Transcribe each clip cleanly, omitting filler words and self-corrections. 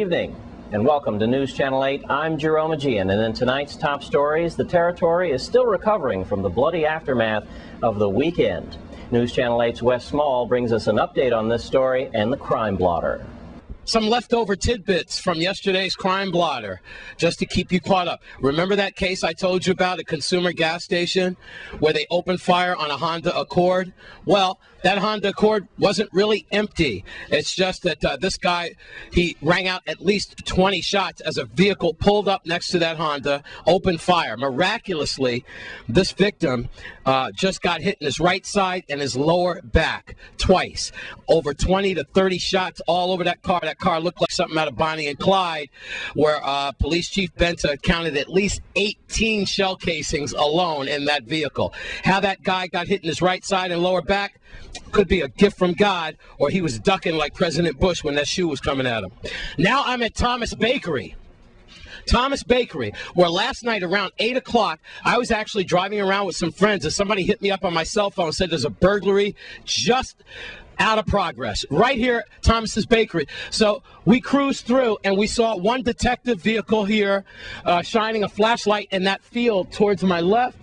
evening and welcome to News Channel 8. I'm Jerome Aegean, and in tonight's top stories, the territory is still recovering from the bloody aftermath of the weekend. News Channel 8's Wes Small brings us an update on this story and the crime blotter. Some leftover tidbits from yesterday's crime blotter, just to keep you caught up. Remember that case I told you about at Consumer Gas Station where they opened fire on a Honda Accord? Well, that Honda Accord wasn't really empty. It's just that this guy, he rang out at least 20 shots as a vehicle pulled up next to that Honda, opened fire. Miraculously, this victim just got hit in his right side and his lower back twice. Over 20 to 30 shots all over that car. That car looked like something out of Bonnie and Clyde, where Police Chief Benta counted at least 18 shell casings alone in that vehicle. How that guy got hit in his right side and lower back could be a gift from God, or he was ducking like President Bush when that shoe was coming at him. Now I'm at Thomas Bakery. Thomas Bakery, where last night around 8 o'clock, I was actually driving around with some friends, and somebody hit me up on my cell phone and said there's a burglary just out of progress right here at Thomas's Bakery. So we cruised through and we saw one detective vehicle here shining a flashlight in that field towards my left,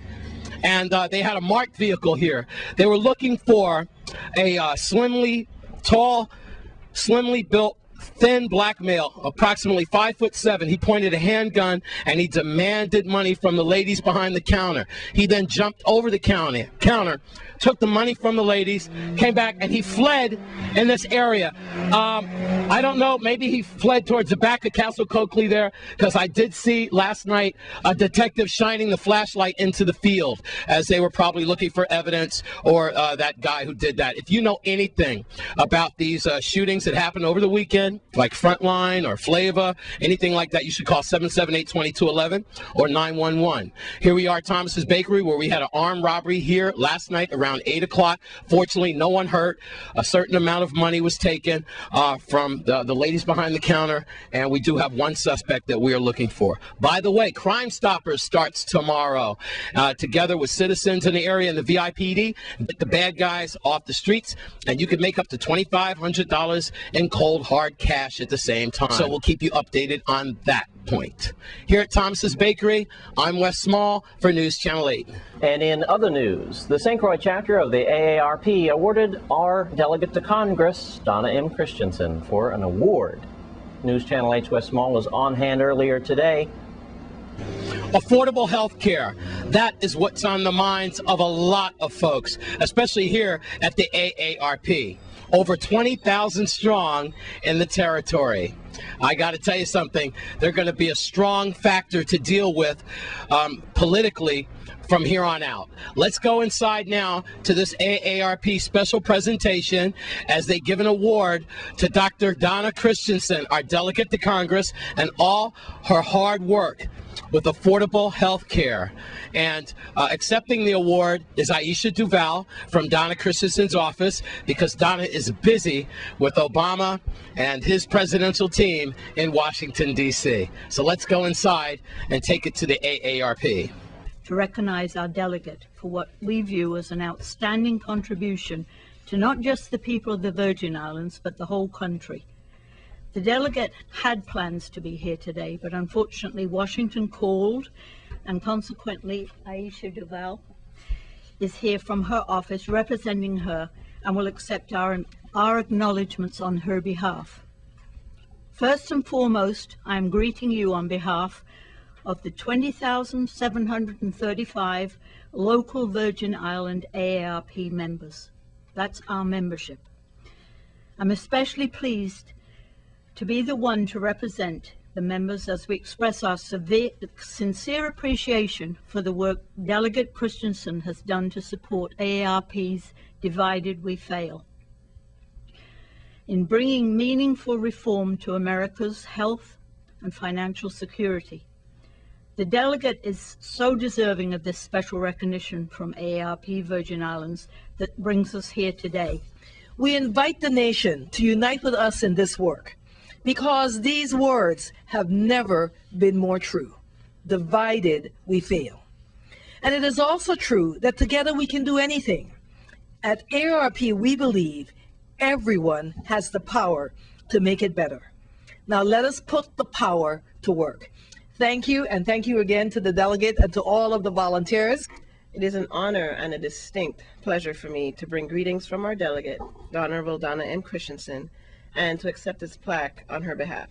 and they had a marked vehicle here. They were looking for a slimly built, thin black male, approximately 5'7". He pointed a handgun and he demanded money from the ladies behind the counter. He then jumped over the counter, took the money from the ladies, came back, and he fled in this area. I don't know, maybe he fled towards the back of Castle Coakley there, because I did see last night a detective shining the flashlight into the field as they were probably looking for evidence, or that guy who did that. If you know anything about these shootings that happened over the weekend, like Frontline or Flava, anything like that, you should call 778-2211 or 911. Here we are at Thomas's Bakery, where we had an armed robbery here last night around 8 o'clock. Fortunately, no one hurt. A certain amount of money was taken from the ladies behind the counter, and we do have one suspect that we are looking for. By the way, Crime Stoppers starts tomorrow, together with citizens in the area and the VIPD. Get the bad guys off the streets, and you can make up to $2,500 in cold hard cash at the same time. So we'll keep you updated on that point. Here at Thomas's Bakery, I'm Wes Small for News Channel 8. And in other news, the St. Croix chapter of the AARP awarded our delegate to Congress, Donna M. Christensen, for an award. News Channel 8's Wes Small was on hand earlier today. Affordable health care. That is what's on the minds of a lot of folks, especially here at the AARP. Over 20,000 strong in the territory. I got to tell you something, they're going to be a strong factor to deal with politically from here on out. Let's go inside now to this AARP special presentation as they give an award to Dr. Donna Christensen, our delegate to Congress, and all her hard work with affordable health care. And accepting the award is Aisha Duval from Donna Christensen's office, because Donna is busy with Obama and his presidential team in Washington, D.C. So let's go inside and take it to the AARP. To recognize our delegate for what we view as an outstanding contribution to not just the people of the Virgin Islands, but the whole country. The delegate had plans to be here today, but unfortunately Washington called, and consequently Aisha Duval is here from her office representing her and will accept our acknowledgements on her behalf. First and foremost, I am greeting you on behalf of the 20,735 local Virgin Island AARP members. That's our membership. I'm especially pleased to be the one to represent the members as we express our sincere appreciation for the work Delegate Christensen has done to support AARP's Divided We Fail in bringing meaningful reform to America's health and financial security. The delegate is so deserving of this special recognition from AARP Virgin Islands that brings us here today. We invite the nation to unite with us in this work, because these words have never been more true. Divided we fail. And it is also true that together we can do anything. At AARP, we believe everyone has the power to make it better. Now let us put the power to work. Thank you, and thank you again to the delegate and to all of the volunteers. It is an honor and a distinct pleasure for me to bring greetings from our delegate, the Honorable Donna M. Christensen, and to accept this plaque on her behalf.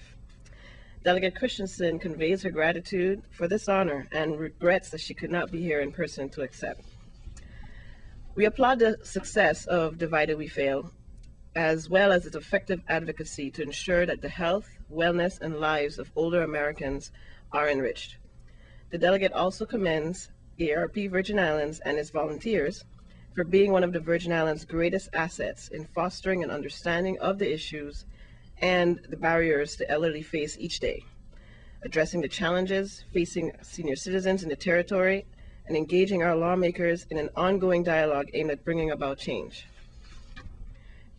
Delegate Christensen conveys her gratitude for this honor and regrets that she could not be here in person to accept. We applaud the success of Divided We Fail, as well as its effective advocacy to ensure that the health, wellness, and lives of older Americans are enriched. The delegate also commends AARP Virgin Islands and its volunteers for being one of the Virgin Islands' greatest assets in fostering an understanding of the issues and the barriers the elderly face each day, addressing the challenges facing senior citizens in the territory, and engaging our lawmakers in an ongoing dialogue aimed at bringing about change.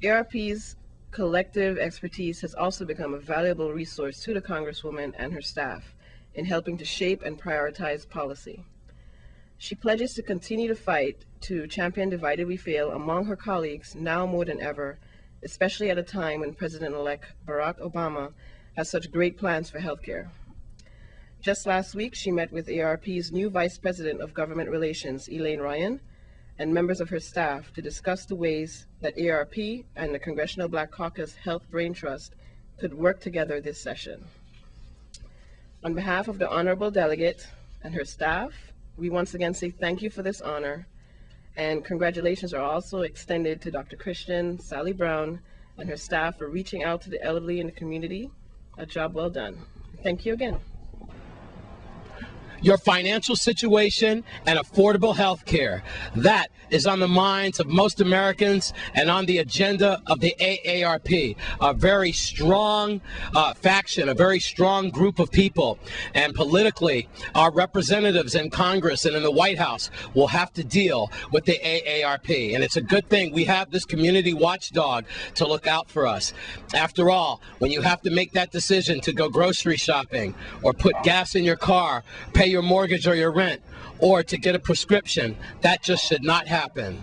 AARP's collective expertise has also become a valuable resource to the Congresswoman and her staff in helping to shape and prioritize policy. She pledges to continue to fight to champion Divided We Fail among her colleagues now more than ever, especially at a time when President-elect Barack Obama has such great plans for healthcare. Just last week, she met with AARP's new Vice President of Government Relations, Elaine Ryan, and members of her staff to discuss the ways that AARP and the Congressional Black Caucus Health Brain Trust could work together this session. On behalf of the Honorable Delegate and her staff, we once again say thank you for this honor, and congratulations are also extended to Dr. Christian, Sally Brown, and her staff for reaching out to the elderly in the community. A job well done. Thank you again. Your financial situation and affordable health care. That is on the minds of most Americans and on the agenda of the AARP, a very strong faction, a very strong group of people. And politically, our representatives in Congress and in the White House will have to deal with the AARP. And it's a good thing we have this community watchdog to look out for us. After all, when you have to make that decision to go grocery shopping or put gas in your car, pay your mortgage or your rent, or to get a prescription, that just should not happen.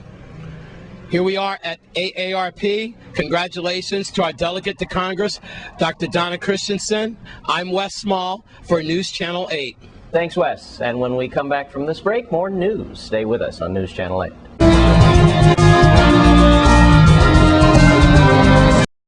Here we are at AARP. Congratulations to our delegate to Congress, Dr. Donna Christensen. I'm Wes Small for News Channel 8. Thanks, Wes. And when we come back from this break, more news. Stay with us on News Channel 8.